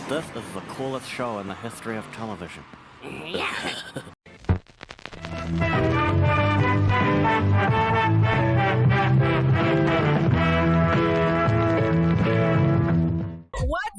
This is the coolest show in the history of television. What's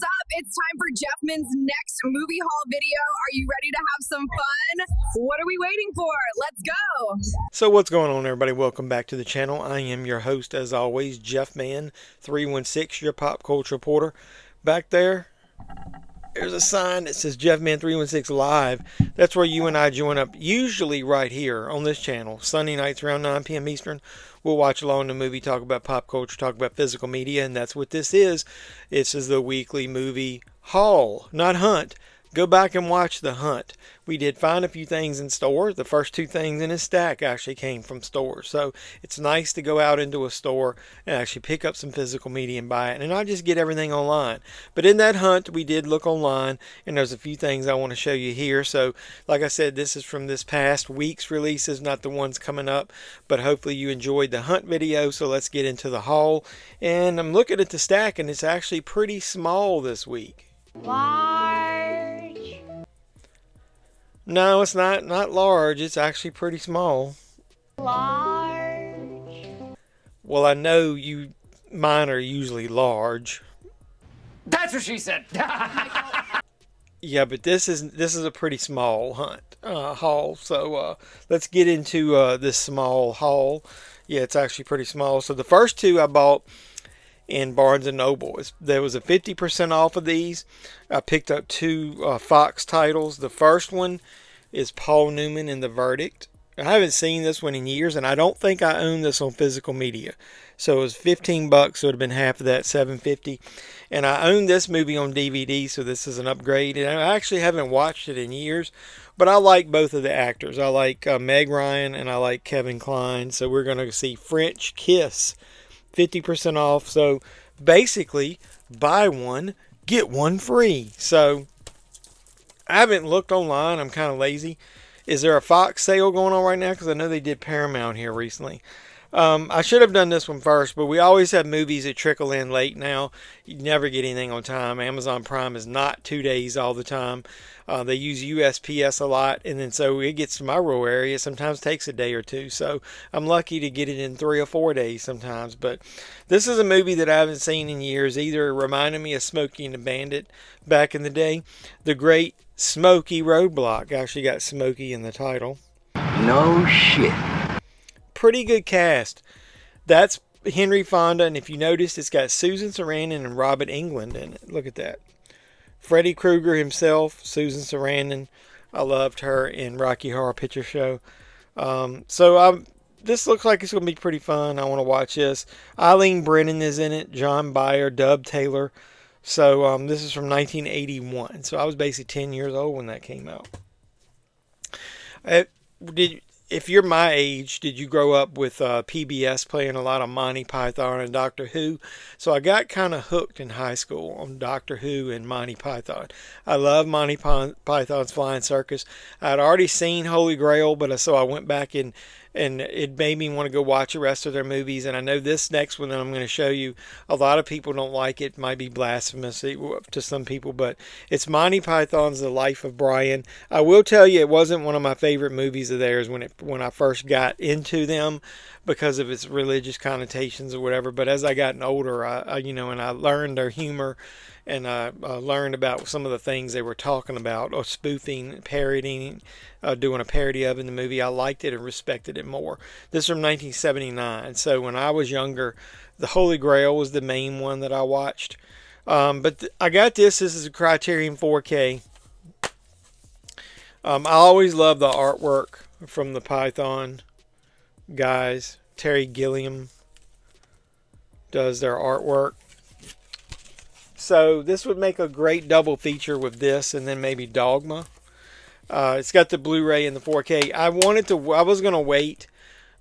up? It's time for Jeffman's next movie haul video. Are you ready to have some fun? What are we waiting for? Let's go. So what's going on, everybody? Welcome back to the channel. I am your host, as always, Jeffman316, your pop culture reporter. Back there's a sign that says Jeffman316 Live. That's where you and I join up, usually right here on this channel. Sunday nights around 9 p.m. Eastern. We'll watch along the movie, talk about pop culture, talk about physical media, and that's what this is. This is the weekly movie haul, not hunt. Go back and watch the hunt. We did find a few things in stores. The first two things in his stack actually came from stores. So it's nice to go out into a store and actually pick up some physical media and buy it, and not just get everything online. But in that hunt, we did look online, and there's a few things I want to show you here. So like I said, this is from this past week's releases, not the ones coming up, but hopefully you enjoyed the hunt video. So let's get into the haul. And I'm looking at the stack, and it's actually pretty small this week. Large. No, it's not large. It's actually pretty small. Large. Well, I know mine are usually large. That's what she said. Yeah, but this is a pretty small haul. So let's get into this small haul. Yeah, it's actually pretty small. So the first two I bought in Barnes & Noble. There was a 50% off of these. I picked up two Fox titles. The first one is Paul Newman and The Verdict. I haven't seen this one in years, and I don't think I own this on physical media. So it was $15, so it would have been half of that, $7.50. And I own this movie on DVD, so this is an upgrade. And I actually haven't watched it in years, but I like both of the actors. I like Meg Ryan and I like Kevin Kline. So we're going to see French Kiss. 50% off. So basically, buy one, get one free. So I haven't looked online. I'm kind of lazy. Is there a Fox sale going on right now? Because I know they did Paramount here recently. I should have done this one first, but we always have movies that trickle in late now. You never get anything on time. Amazon Prime is not 2 days all the time. They use USPS a lot, and then so it gets to my rural area. Sometimes takes a day or two. So I'm lucky to get it in 3 or 4 days sometimes. But this is a movie that I haven't seen in years. Either it reminded me of Smokey and the Bandit back in the day. The Great Smokey Roadblock actually got Smokey in the title. No shit. Pretty good cast. That's Henry Fonda, and if you notice, it's got Susan Sarandon and Robert Englund in it. Look at that. Freddy Krueger himself, Susan Sarandon. I loved her in Rocky Horror Picture Show. This looks like it's going to be pretty fun. I want to watch this. Eileen Brennan is in it. John Byer, Dub Taylor. So this is from 1981. So I was basically 10 years old when that came out. If you're my age, did you grow up with PBS playing a lot of Monty Python and Doctor Who? So I got kind of hooked in high school on Doctor Who and Monty Python. I love Monty Python's Flying Circus. I'd already seen Holy Grail, but so I went back and it made me want to go watch the rest of their movies. And I know this next one that I'm going to show you, a lot of people don't like it. It might be blasphemous to some people, but it's Monty Python's The Life of Brian. I will tell you, it wasn't one of my favorite movies of theirs when I first got into them because of its religious connotations or whatever. But as I gotten older, and I learned their humor, and I learned about some of the things they were talking about, or spoofing, parodying, doing a parody of in the movie. I liked it and respected it more. This is from 1979. So when I was younger, The Holy Grail was the main one that I watched. But I got this. This is a Criterion 4K. I always love the artwork from the Python guys. Terry Gilliam does their artwork. So this would make a great double feature with this and then maybe Dogma. It's got the Blu-ray and the 4K. I was going to wait,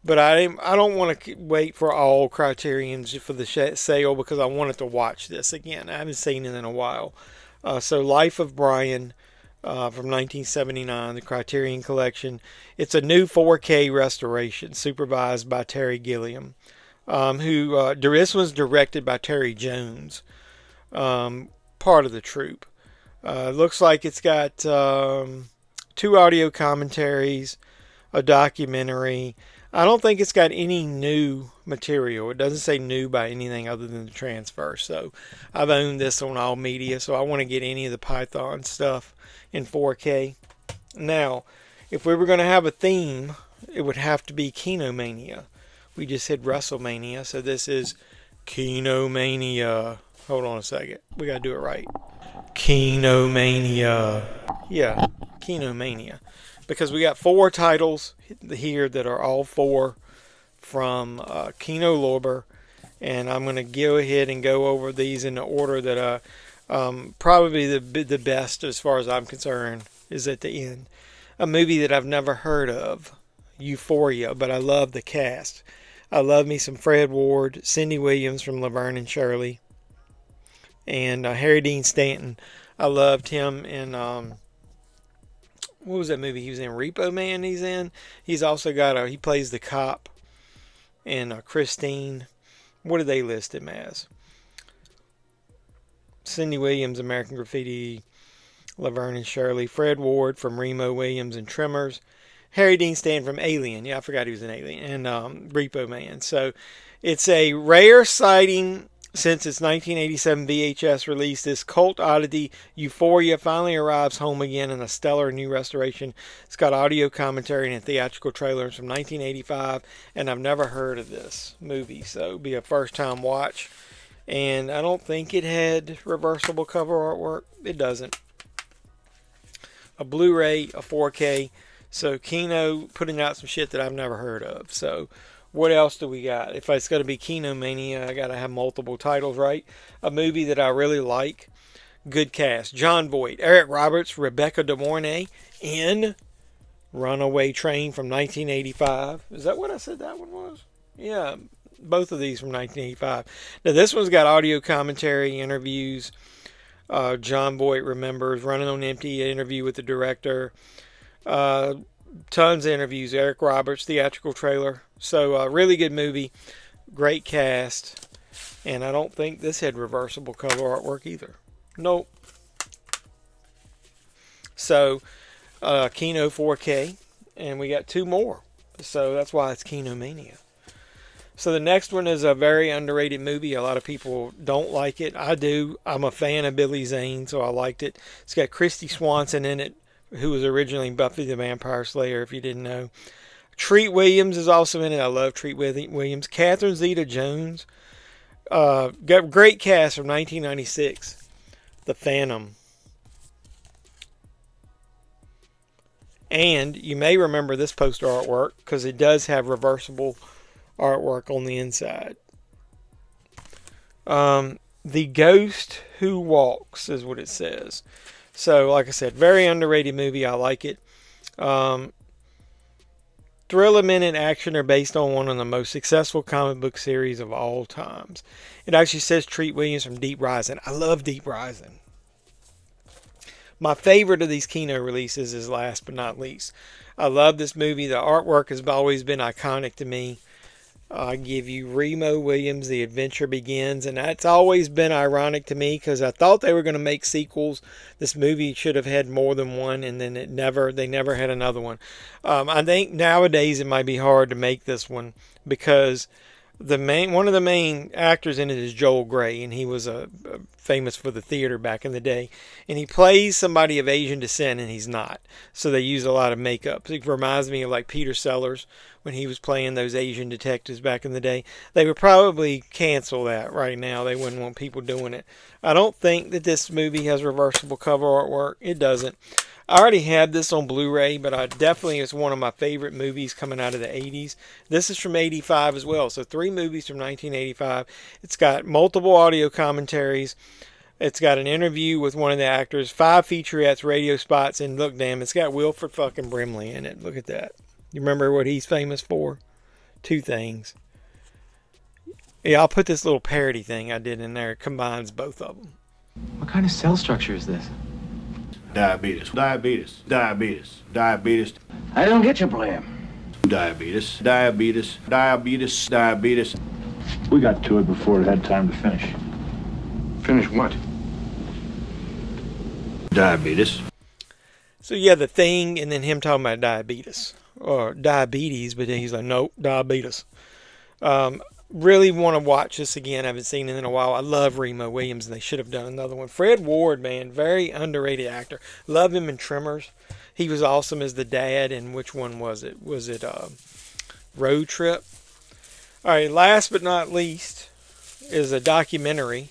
but I don't want to wait for all Criterions for the sale because I wanted to watch this again. I haven't seen it in a while. So Life of Brian from 1979, the Criterion Collection. It's a new 4K restoration supervised by Terry Gilliam, this was directed by Terry Jones. Part of the troupe. Looks like it's got 2 audio commentaries, a documentary. I don't think it's got any new material. It doesn't say new by anything other than the transfer. So I've owned this on all media, so I want to get any of the Python stuff in 4K. Now, if we were going to have a theme, it would have to be Kinomania. We just said WrestleMania, so this is Kinomania. Hold on a second. We got to do it right. Kinomania. Yeah, Kinomania. Because we got 4 titles here that are all 4 from Kino Lorber. And I'm going to go ahead and go over these in the order that probably the best as far as I'm concerned is at the end. A movie that I've never heard of, Euphoria, but I love the cast. I love me some Fred Ward, Cindy Williams from Laverne and Shirley, and Harry Dean Stanton. I loved him in... what was that movie he was in? Repo Man he's in. He's also got he plays the cop in Christine. What do they list him as? Cindy Williams, American Graffiti, Laverne and Shirley. Fred Ward from Remo Williams and Tremors. Harry Dean Stanton from Alien. Yeah, I forgot he was in Alien. And Repo Man. So it's a rare sighting. Since its 1987 VHS release, this cult oddity, Euphoria, finally arrives home again in a stellar new restoration. It's got audio commentary and a theatrical trailer. It's from 1985, and I've never heard of this movie, so it'll be a first-time watch. And I don't think it had reversible cover artwork. It doesn't. A Blu-ray, a 4K. So Kino putting out some shit that I've never heard of. So... what else do we got? If it's going to be Kinomania, I got to have multiple titles, right? A movie that I really like. Good cast. John Voight, Eric Roberts, Rebecca De Mornay in Runaway Train from 1985. Is that what I said that one was? Yeah, both of these from 1985. Now, this one's got audio commentary, interviews. John Voight remembers Running on Empty, an interview with the director. Tons of interviews. Eric Roberts, theatrical trailer. So, really good movie. Great cast. And I don't think this had reversible cover artwork either. Nope. So, Kino 4K. And we got 2 more. So, that's why it's Kinomania. So, the next one is a very underrated movie. A lot of people don't like it. I do. I'm a fan of Billy Zane, so I liked it. It's got Christy Swanson in it, who was originally Buffy the Vampire Slayer, if you didn't know. Treat Williams is also in it. I love Treat Williams. Catherine Zeta-Jones. Got great cast from 1996. The Phantom. And you may remember this poster artwork because it does have reversible artwork on the inside. The Ghost Who Walks is what it says. So, like I said, very underrated movie. I like it. Thrill-a-minute action are based on one of the most successful comic book series of all times. It actually says Treat Williams from Deep Rising. I love Deep Rising. My favorite of these Kino releases is last but not least. I love this movie. The artwork has always been iconic to me. I give you Remo Williams, The Adventure Begins, and that's always been ironic to me because I thought they were going to make sequels. This movie should have had more than one, and then they never had another one. I think nowadays it might be hard to make this one because one of the main actors in it is Joel Grey, and he was famous for the theater back in the day. And he plays somebody of Asian descent, and he's not. So they use a lot of makeup. It reminds me of like Peter Sellers when he was playing those Asian detectives back in the day. They would probably cancel that right now. They wouldn't want people doing it. I don't think that this movie has reversible cover artwork. It doesn't. I already have this on Blu-ray, but it's one of my favorite movies coming out of the 80s. This is from 85 as well, so 3 movies from 1985. It's got multiple audio commentaries. It's got an interview with one of the actors, 5 featurettes, radio spots, and look, damn, it's got Wilford fucking Brimley in it. Look at that. You remember what he's famous for? 2 things. Yeah, I'll put this little parody thing I did in there. It combines both of them. What kind of cell structure is this? Diabetes. Diabetes. Diabetes. Diabetes. I don't get your plan. Diabetes. Diabetes. Diabetes. Diabetes. We got to it before it had time to finish. Finish what? Diabetes. So yeah, The Thing, and then him talking about diabetes. Or diabetes, but then he's like, nope, diabetes. Really want to watch this again. I haven't seen it in a while. I love Remo Williams, and they should have done another one. Fred Ward, man, very underrated actor. Love him in Tremors. He was awesome as the dad, and which one was it? Was it Road Trip? All right, last but not least is a documentary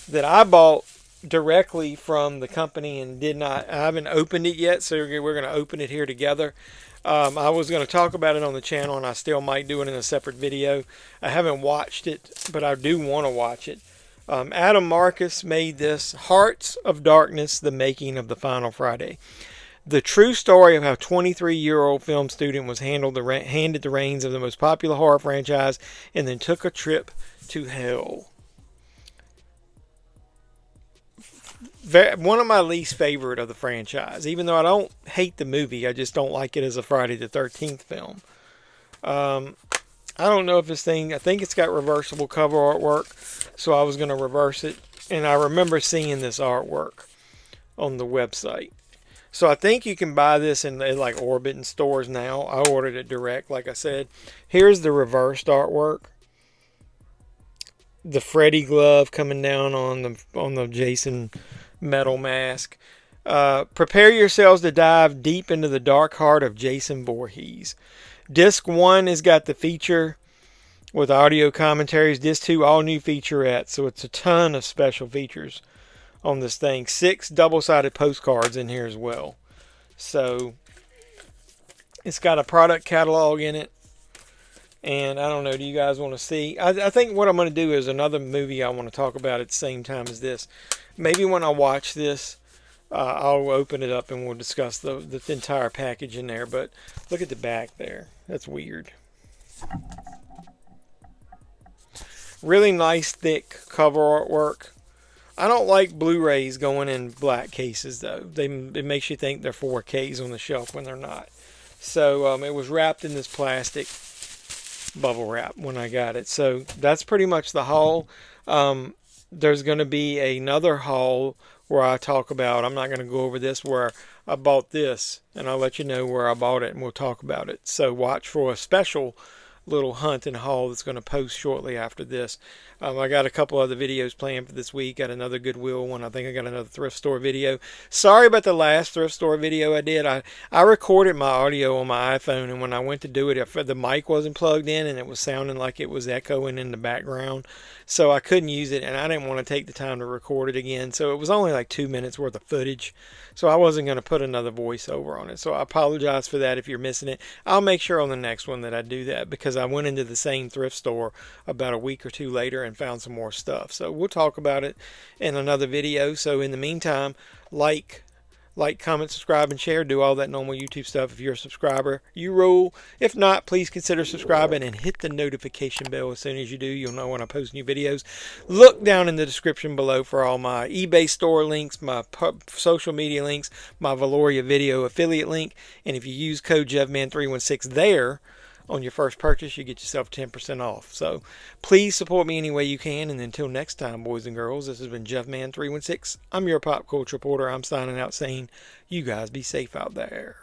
that I bought directly from the company and I haven't opened it yet, so we're going to open it here together. I was going to talk about it on the channel, and I still might do it in a separate video. I haven't watched it, but I do want to watch it. Adam Marcus made this, Hearts of Darkness, The Making of the Final Friday. The true story of how a 23-year-old film student was handed the reins of the most popular horror franchise and then took a trip to hell. One of my least favorite of the franchise. Even though I don't hate the movie, I just don't like it as a Friday the 13th film. I don't know if this thing, I think it's got reversible cover artwork, so I was going to reverse it. And I remember seeing this artwork on the website. So I think you can buy this in like Orbit and stores now. I ordered it direct, like I said. Here's the reversed artwork. The Freddy glove coming down on the Jason metal mask. Prepare yourselves to dive deep into the dark heart of Jason Voorhees. Disc 1 has got the feature with audio commentaries. Disc 2, all new featurettes. So it's a ton of special features on this thing. 6 double-sided postcards in here as well. So it's got a product catalog in it. And I don't know, do you guys want to see? I think what I'm going to do is another movie I want to talk about at the same time as this. Maybe when I watch this, I'll open it up and we'll discuss the entire package in there. But look at the back there. That's weird. Really nice, thick cover artwork. I don't like Blu-rays going in black cases, though. It makes you think they're 4Ks on the shelf when they're not. So it was wrapped in this plastic bubble wrap when I got it. So that's pretty much the haul. There's going to be another haul where I talk about, I'm not going to go over this, where I bought this, and I'll let you know where I bought it and we'll talk about it. So watch for a special little hunt and haul that's going to post shortly after this. I got a couple other videos planned for this week. Got another Goodwill one. I think I got another thrift store video. Sorry about the last thrift store video I did. I recorded my audio on my iPhone, and when I went to do it, the mic wasn't plugged in and it was sounding like it was echoing in the background. So I couldn't use it, and I didn't want to take the time to record it again. So it was only like 2 minutes worth of footage. So I wasn't going to put another voiceover on it. So I apologize for that if you're missing it. I'll make sure on the next one that I do that, because I went into the same thrift store about a week or two later and found some more stuff. So we'll talk about it in another video. So in the meantime, like, comment, subscribe, and share. Do all that normal YouTube stuff. If you're a subscriber, you rule. If not, please consider subscribing and hit the notification bell. As soon as you do, you'll know when I post new videos. Look down in the description below for all my eBay store links, my social media links, my Valoria video affiliate link. And if you use code JevMan316 there on your first purchase, you get yourself 10% off. So please support me any way you can. And until next time, boys and girls, this has been JevMan316. I'm your pop culture reporter. I'm signing out saying, you guys be safe out there.